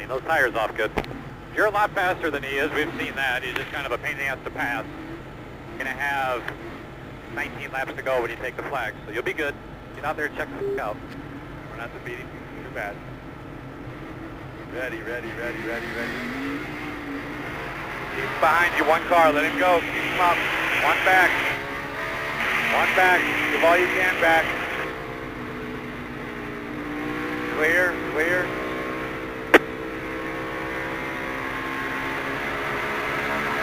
Clean those tires off good. You're a lot faster than he is. We've seen that. He's just kind of a pain in the ass to pass. You're going to have 19 laps to go when you take the flag, so you'll be good. Get out there and check the f*** out. We're not defeating too bad. Ready. Keep behind you, one car. Let him go. Keep him up. One back. Give all you can back. Clear.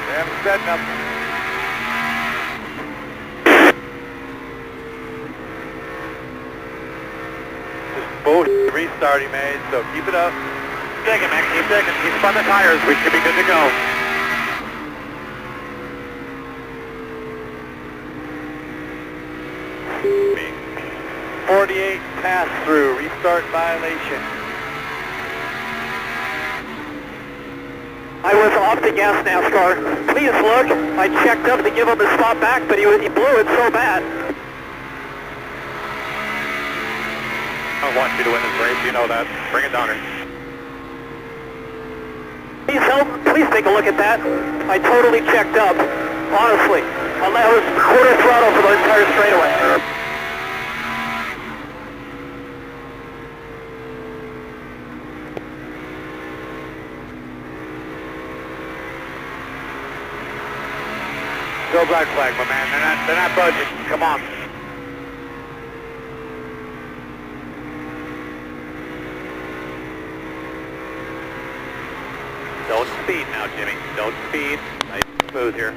They haven't said nothing. Just bullshit restart he made, so keep it up. Keep digging, man. Keep spun the tires. We should be good to go. 48 pass-through, restart violation. I was off the gas, NASCAR. Please look. I checked up to give him his spot back, but he blew it so bad. I want you to win this race, you know that. Bring it down here. Please help. Please take a look at that. I totally checked up. Honestly. I was quarter throttle for the entire straightaway. Go black flag, my man. They're not budging. Come on. Don't speed now, Jimmy. Don't speed. Nice smooth here.